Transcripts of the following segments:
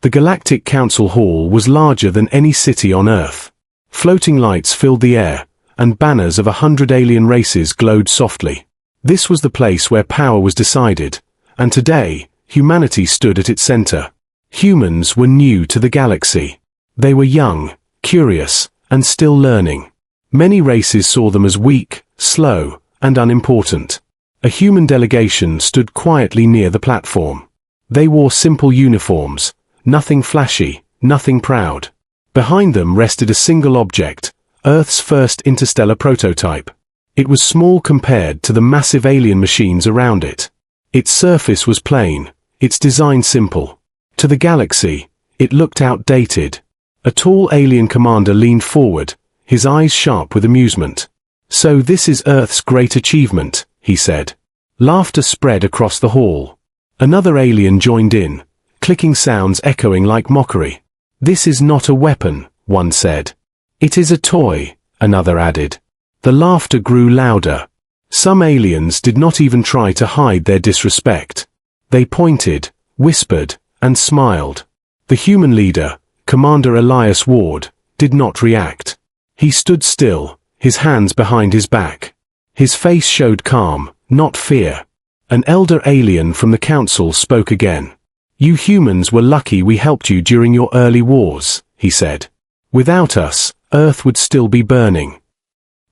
The Galactic Council Hall was larger than any city on Earth. Floating lights filled the air, and banners of 100 alien races glowed softly. This was the place where power was decided, and today, humanity stood at its center. Humans were new to the galaxy. They were young, curious, and still learning. Many races saw them as weak, slow, and unimportant. A human delegation stood quietly near the platform. They wore simple uniforms, nothing flashy, nothing proud. Behind them rested a single object, Earth's first interstellar prototype. It was small compared to the massive alien machines around it. Its surface was plain, its design simple. To the galaxy, it looked outdated. A tall alien commander leaned forward, his eyes sharp with amusement. "So this is Earth's great achievement," he said. Laughter spread across the hall. Another alien joined in, clicking sounds echoing like mockery. "This is not a weapon," one said. "It is a toy," another added. The laughter grew louder. Some aliens did not even try to hide their disrespect. They pointed, whispered, and smiled. The human leader, Commander Elias Ward, did not react. He stood still, his hands behind his back. His face showed calm, not fear. An elder alien from the council spoke again. "You humans were lucky we helped you during your early wars," he said. "Without us, Earth would still be burning."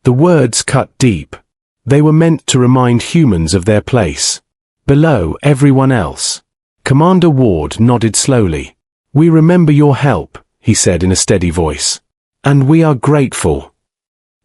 The words cut deep. They were meant to remind humans of their place below everyone else. Commander Ward nodded slowly. "We remember your help," he said in a steady voice. "And we are grateful."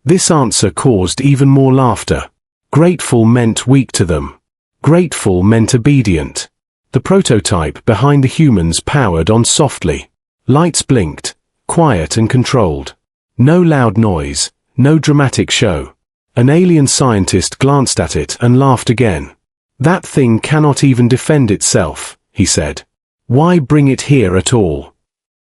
This answer caused even more laughter. Grateful meant weak to them. Grateful meant obedient. The prototype behind the humans powered on softly. Lights blinked, quiet and controlled. No loud noise, no dramatic show. An alien scientist glanced at it and laughed again. "That thing cannot even defend itself," he said. "Why bring it here at all?"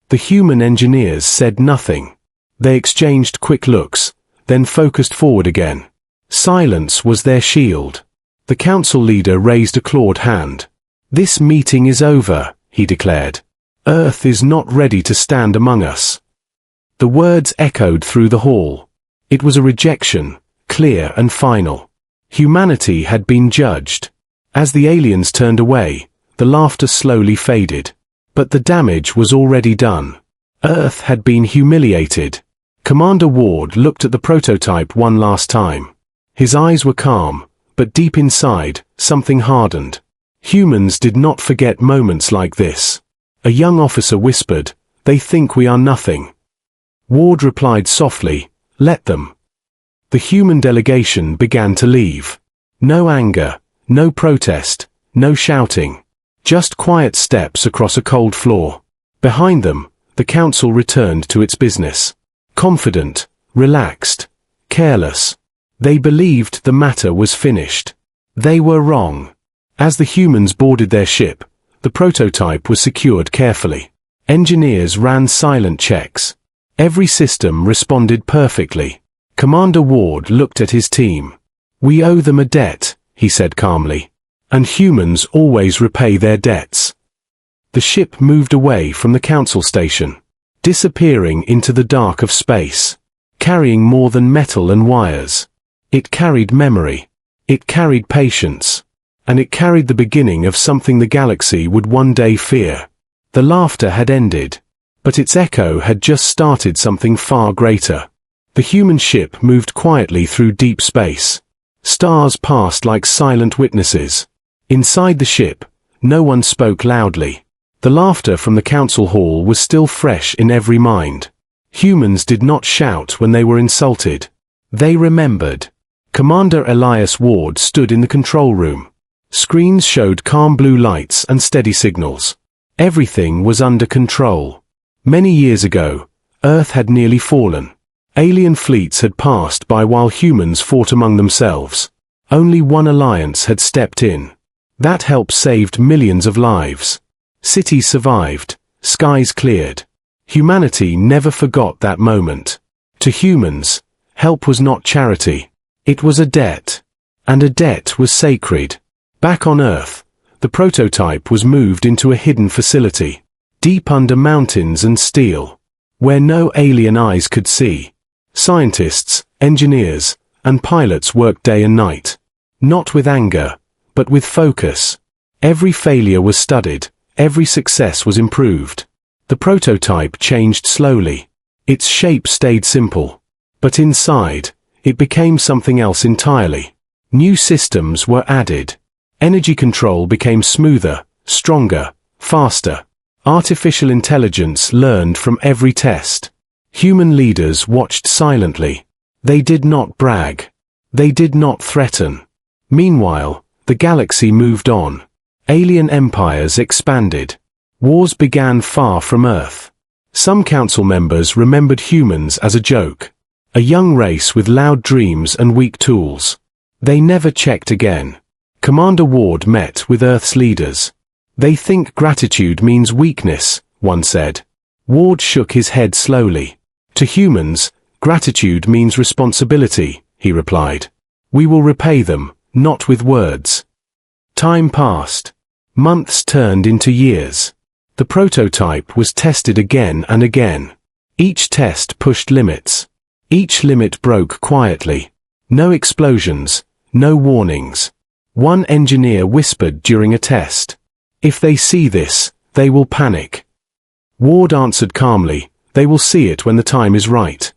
The human engineers said nothing. They exchanged quick looks, then focused forward again. Silence was their shield. The council leader raised a clawed hand. "This meeting is over," he declared. "Earth is not ready to stand among us." The words echoed through the hall. It was a rejection, clear and final. Humanity had been judged. As the aliens turned away, the laughter slowly faded. But the damage was already done. Earth had been humiliated. Commander Ward looked at the prototype one last time. His eyes were calm, but deep inside, something hardened. Humans did not forget moments like this. A young officer whispered, "They think we are nothing." Ward replied softly, "Let them." The human delegation began to leave. No anger, no protest, no shouting. Just quiet steps across a cold floor. Behind them, the council returned to its business. Confident, relaxed, careless. They believed the matter was finished. They were wrong. As the humans boarded their ship, the prototype was secured carefully. Engineers ran silent checks. Every system responded perfectly. Commander Ward looked at his team. "We owe them a debt," he said calmly. "And humans always repay their debts." The ship moved away from the council station, disappearing into the dark of space, carrying more than metal and wires. It carried memory. It carried patience. And it carried the beginning of something the galaxy would one day fear. The laughter had ended. But its echo had just started something far greater. The human ship moved quietly through deep space. Stars passed like silent witnesses. Inside the ship, no one spoke loudly. The laughter from the council hall was still fresh in every mind. Humans did not shout when they were insulted. They remembered. Commander Elias Ward stood in the control room. Screens showed calm blue lights and steady signals. Everything was under control. Many years ago, Earth had nearly fallen. Alien fleets had passed by while humans fought among themselves. Only one alliance had stepped in. That help saved millions of lives. Cities survived, skies cleared. Humanity never forgot that moment. To humans, help was not charity. It was a debt. And a debt was sacred. Back on Earth, the prototype was moved into a hidden facility. deep under mountains and steel, where no alien eyes could see. Scientists, engineers, and pilots worked day and night. Not with anger, but with focus. Every failure was studied, every success was improved. The prototype changed slowly. Its shape stayed simple. But inside, it became something else entirely. New systems were added. Energy control became smoother, stronger, faster. Artificial intelligence learned from every test. Human leaders watched silently. They did not brag. They did not threaten. Meanwhile, the galaxy moved on. Alien empires expanded. Wars began far from Earth. Some council members remembered humans as a joke. A young race with loud dreams and weak tools. They never checked again. Commander Ward met with Earth's leaders. They think gratitude means weakness, one said. Ward shook his head slowly. To humans, gratitude means responsibility, he replied. We will repay them, not with words. Time passed. Months turned into years. The prototype was tested again and again. Each test pushed limits. Each limit broke quietly. No explosions, no warnings. One engineer whispered during a test. If they see this, they will panic. Ward answered calmly, they will see it when the time is right.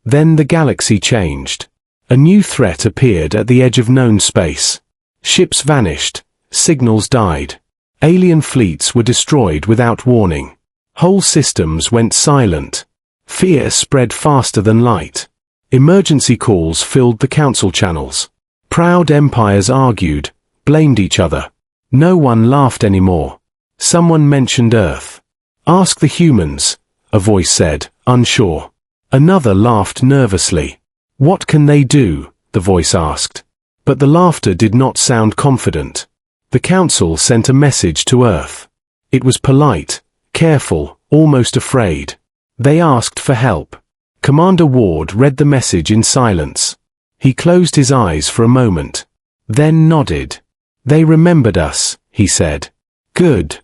Then the galaxy changed. A new threat appeared at the edge of known space. Ships vanished, signals died. Alien fleets were destroyed without warning. Whole systems went silent. Fear spread faster than light. Emergency calls filled the council channels. Proud empires argued, blamed each other. No one laughed anymore. Someone mentioned Earth. Ask the humans, a voice said, unsure. Another laughed nervously. What can they do? The voice asked. But the laughter did not sound confident. The council sent a message to Earth. It was polite, careful, almost afraid. They asked for help. Commander Ward read the message in silence. He closed his eyes for a moment. Then nodded. They remembered us, he said. Good.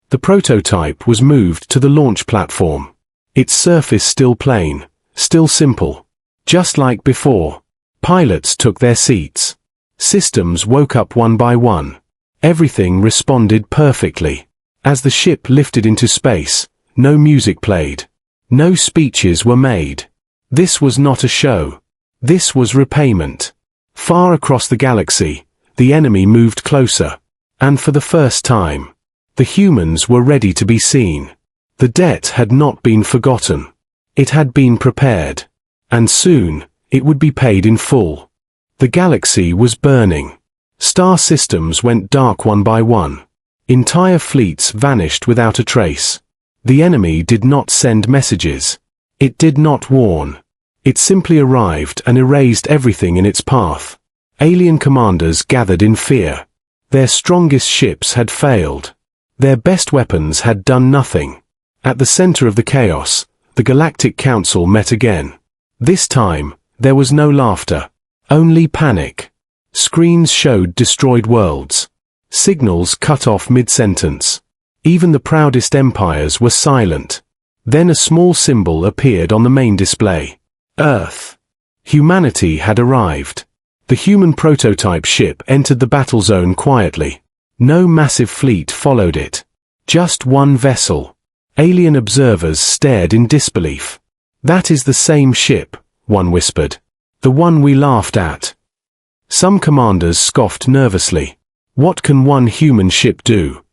The prototype was moved to the launch platform. Its surface still plain, still simple. Just like before. Pilots took their seats. Systems woke up one by one. Everything responded perfectly. As the ship lifted into space, no music played. No speeches were made. This was not a show. This was repayment. Far across the galaxy, the enemy moved closer. And for the first time, the humans were ready to be seen. The debt had not been forgotten. It had been prepared. And soon, it would be paid in full. The galaxy was burning. Star systems went dark one by one. Entire fleets vanished without a trace. The enemy did not send messages. It did not warn. It simply arrived and erased everything in its path. Alien commanders gathered in fear. Their strongest ships had failed. Their best weapons had done nothing. At the center of the chaos, the Galactic Council met again. This time, there was no laughter. Only panic. Screens showed destroyed worlds. Signals cut off mid-sentence. Even the proudest empires were silent. Then a small symbol appeared on the main display. Earth. Humanity had arrived. The human prototype ship entered the battle zone quietly. No massive fleet followed it. Just one vessel. Alien observers stared in disbelief. That is the same ship, one whispered. The one we laughed at. Some commanders scoffed nervously. What can one human ship do?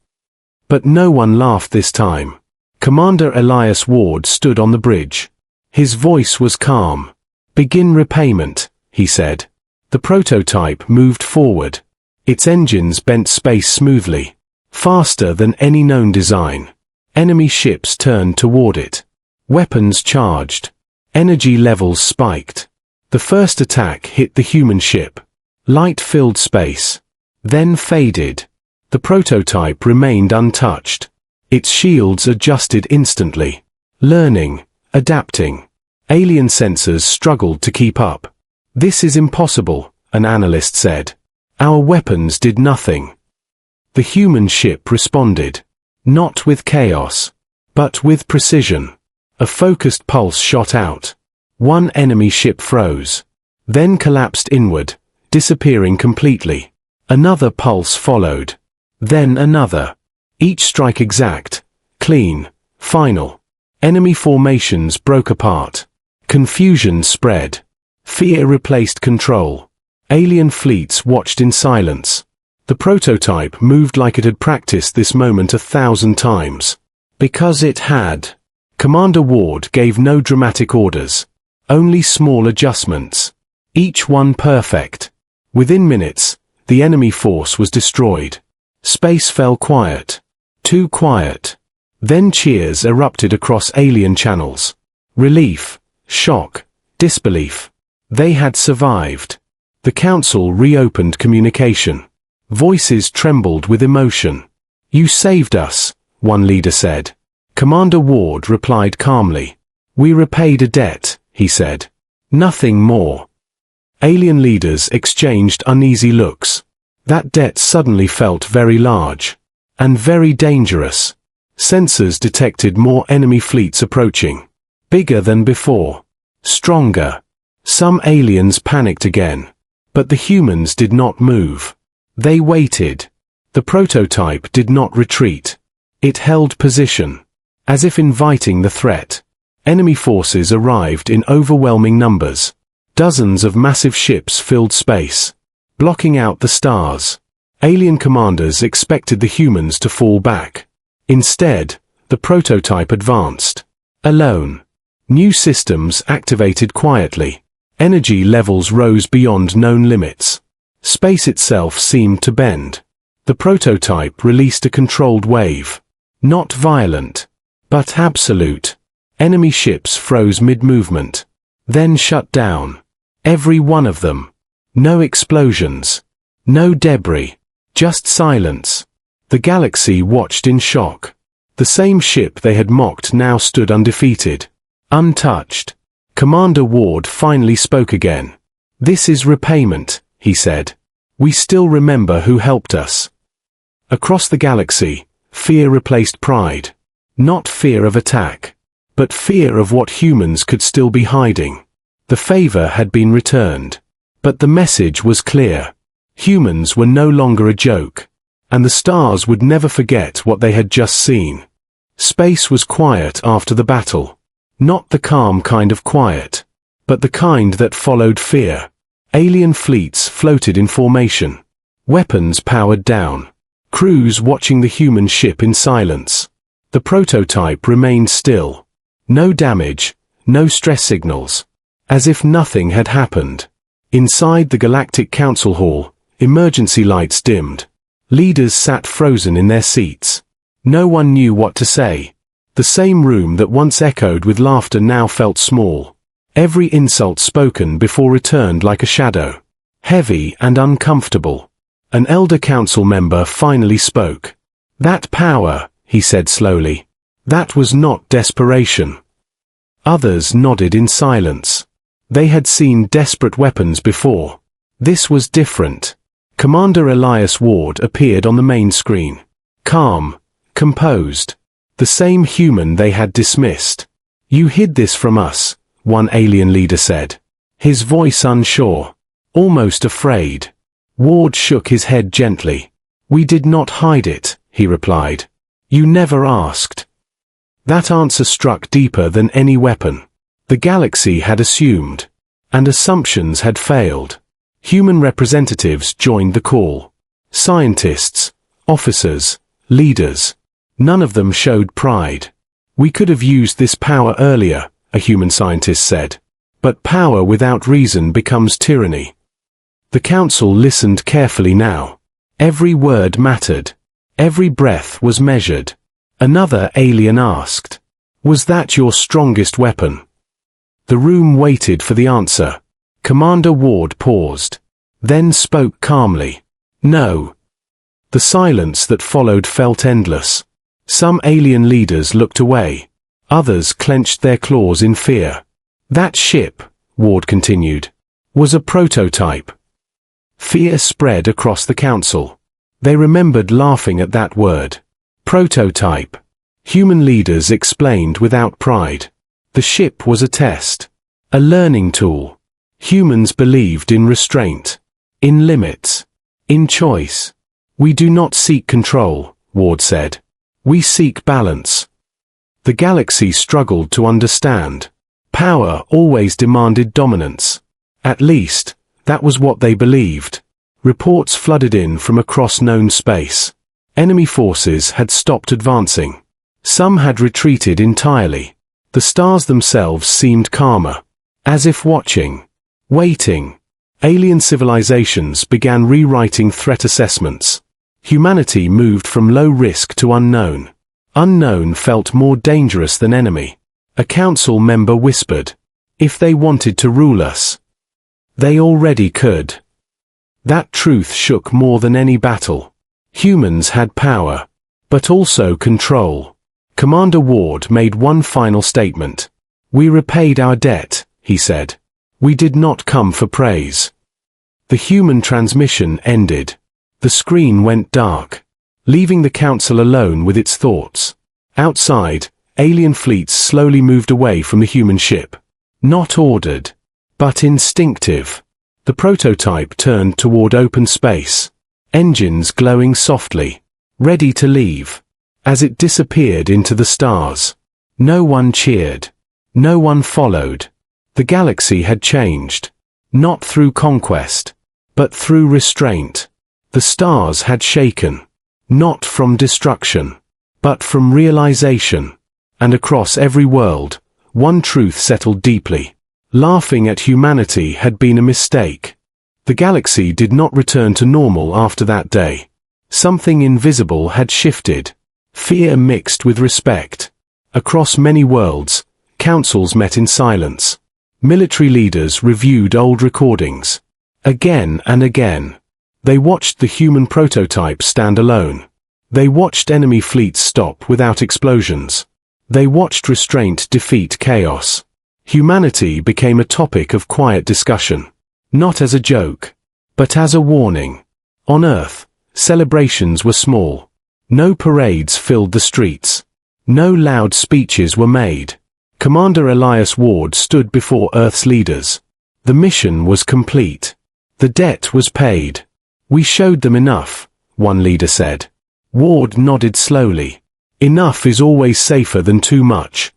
But no one laughed this time. Commander Elias Ward stood on the bridge. His voice was calm. Begin repayment, he said. The prototype moved forward. Its engines bent space smoothly. Faster than any known design. Enemy ships turned toward it. Weapons charged. Energy levels spiked. The first attack hit the human ship. Light filled space. Then faded. The prototype remained untouched. Its shields adjusted instantly. Learning, adapting. Alien sensors struggled to keep up. This is impossible, an analyst said. Our weapons did nothing. The human ship responded. Not with chaos, but with precision. A focused pulse shot out. One enemy ship froze, then collapsed inward, disappearing completely. Another pulse followed, then another. Each strike exact, clean, final. Enemy formations broke apart. Confusion spread. Fear replaced control. Alien fleets watched in silence. The prototype moved like it had practiced this moment 1,000 times. Because it had. Commander Ward gave no dramatic orders. Only small adjustments. Each one perfect. Within minutes, the enemy force was destroyed. Space fell quiet. Too quiet. Then cheers erupted across alien channels. Relief, shock, disbelief. They had survived. The Council reopened communication. Voices trembled with emotion. "You saved us," one leader said. Commander Ward replied calmly. "We repaid a debt," he said. "Nothing more." Alien leaders exchanged uneasy looks. That debt suddenly felt very large. And very dangerous. Sensors detected more enemy fleets approaching. Bigger than before. Stronger. Some aliens panicked again. But the humans did not move. They waited. The prototype did not retreat. It held position. As if inviting the threat. Enemy forces arrived in overwhelming numbers. Dozens of massive ships filled space, blocking out the stars. Alien commanders expected the humans to fall back. Instead, the prototype advanced. Alone. New systems activated quietly. Energy levels rose beyond known limits. Space itself seemed to bend. The prototype released a controlled wave. Not violent, but absolute. Enemy ships froze mid-movement. Then shut down. Every one of them. No explosions. No debris. Just silence. The galaxy watched in shock. The same ship they had mocked now stood undefeated. Untouched. Commander Ward finally spoke again. "This is repayment," he said. "We still remember who helped us." Across the galaxy, fear replaced pride. Not fear of attack, but fear of what humans could still be hiding. The favor had been returned. But the message was clear. Humans were no longer a joke. And the stars would never forget what they had just seen. Space was quiet after the battle. Not the calm kind of quiet, but the kind that followed fear. Alien fleets floated in formation. Weapons powered down. Crews watching the human ship in silence. The prototype remained still. No damage, no stress signals. As if nothing had happened. Inside the Galactic Council Hall, emergency lights dimmed. Leaders sat frozen in their seats. No one knew what to say. The same room that once echoed with laughter now felt small. Every insult spoken before returned like a shadow. Heavy and uncomfortable. An elder council member finally spoke. "That power," he said slowly. "That was not desperation." Others nodded in silence. They had seen desperate weapons before. This was different. Commander Elias Ward appeared on the main screen. Calm, composed. The same human they had dismissed. "You hid this from us," one alien leader said. His voice unsure. Almost afraid. Ward shook his head gently. "We did not hide it," he replied. "You never asked." That answer struck deeper than any weapon. The galaxy had assumed. And assumptions had failed. Human representatives joined the call. Scientists, officers, leaders. None of them showed pride. "We could have used this power earlier," a human scientist said. "But power without reason becomes tyranny." The council listened carefully now. Every word mattered. Every breath was measured. Another alien asked, "Was that your strongest weapon?" The room waited for the answer. Commander Ward paused. Then spoke calmly. "No." The silence that followed felt endless. Some alien leaders looked away. Others clenched their claws in fear. "That ship," Ward continued, "was a prototype." Fear spread across the council. They remembered laughing at that word. Prototype. Human leaders explained without pride. The ship was a test. A learning tool. Humans believed in restraint. In limits. In choice. We do not seek control, Ward said. We seek balance. The galaxy struggled to understand. Power always demanded dominance. At least, that was what they believed. Reports flooded in from across known space. Enemy forces had stopped advancing. Some had retreated entirely. The stars themselves seemed calmer. As if watching. Waiting. Alien civilizations began rewriting threat assessments. Humanity moved from low risk to unknown. Unknown felt more dangerous than enemy. A council member whispered. If they wanted to rule us, they already could. That truth shook more than any battle. Humans had power, but also control. Commander Ward made one final statement. We repaid our debt, he said. We did not come for praise. The human transmission ended. The screen went dark, leaving the council alone with its thoughts. Outside, alien fleets slowly moved away from the human ship. Not ordered, but instinctive. The prototype turned toward open space. Engines glowing softly, ready to leave. As it disappeared into the stars, no one cheered. No one followed. The galaxy had changed. Not through conquest, but through restraint. The stars had shaken. Not from destruction, but from realization. And across every world, one truth settled deeply. Laughing at humanity had been a mistake. The galaxy did not return to normal after that day. Something invisible had shifted. Fear mixed with respect. Across many worlds, councils met in silence. Military leaders reviewed old recordings. Again and again. They watched the human prototype stand alone. They watched enemy fleets stop without explosions. They watched restraint defeat chaos. Humanity became a topic of quiet discussion. Not as a joke, but as a warning. On Earth, celebrations were small. No parades filled the streets. No loud speeches were made. Commander Elias Ward stood before Earth's leaders. The mission was complete. The debt was paid. We showed them enough, one leader said. Ward nodded slowly. Enough is always safer than too much.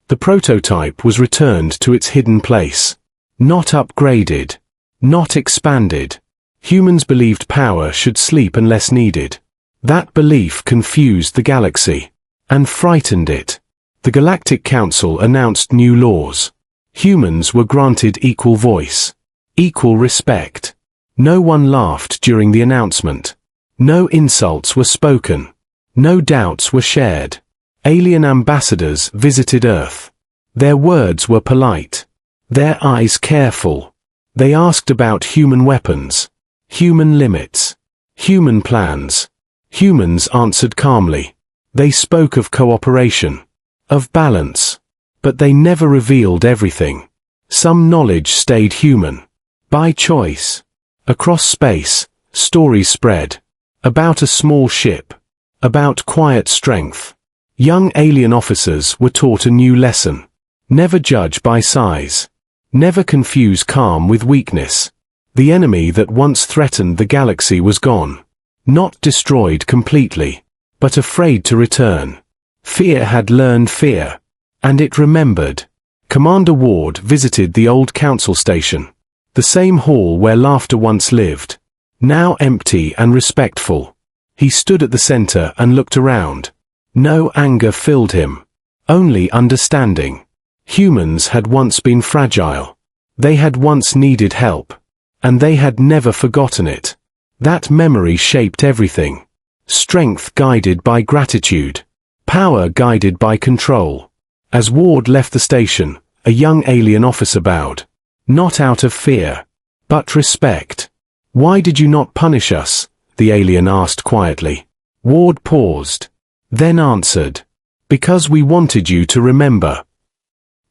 The prototype was returned to its hidden place. Not upgraded. Not expanded. Humans believed power should sleep unless needed. That belief confused the galaxy. And frightened it. The Galactic Council announced new laws. Humans were granted equal voice. Equal respect. No one laughed during the announcement. No insults were spoken. No doubts were shared. Alien ambassadors visited Earth. Their words were polite. Their eyes careful. They asked about human weapons. Human limits. Human plans. Humans answered calmly. They spoke of cooperation. Of balance. But they never revealed everything. Some knowledge stayed human. By choice. Across space, stories spread. About a small ship. About quiet strength. Young alien officers were taught a new lesson. Never judge by size. Never confuse calm with weakness. The enemy that once threatened the galaxy was gone. Not destroyed completely, but afraid to return. Fear had learned fear. And it remembered. Commander Ward visited the old council station. The same hall where laughter once lived. Now empty and respectful. He stood at the center and looked around. No anger filled him. Only understanding. Humans had once been fragile. They had once needed help. And they had never forgotten it. That memory shaped everything. Strength guided by gratitude. Power guided by control. As Ward left the station, a young alien officer bowed. Not out of fear, but respect. Why did you not punish us? The alien asked quietly. Ward paused. Then answered. Because we wanted you to remember.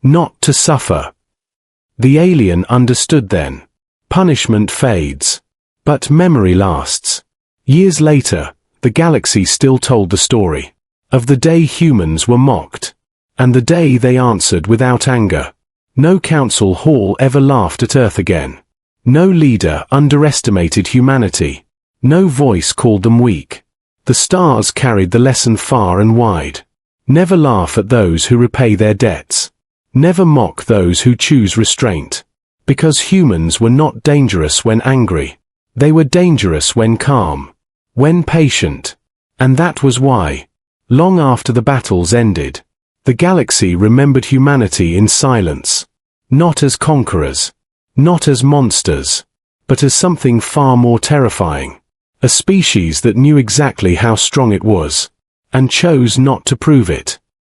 Not to suffer. The alien understood then. Punishment fades. But memory lasts. Years later, the galaxy still told the story of the day humans were mocked, and the day they answered without anger. No council hall ever laughed at Earth again. No leader underestimated humanity. No voice called them weak. The stars carried the lesson far and wide. Never laugh at those who repay their debts. Never mock those who choose restraint. Because humans were not dangerous when angry. They were dangerous when calm. When patient. And that was why, long after the battles ended, the galaxy remembered humanity in silence. Not as conquerors. Not as monsters. But as something far more terrifying. A species that knew exactly how strong it was. And chose not to prove it.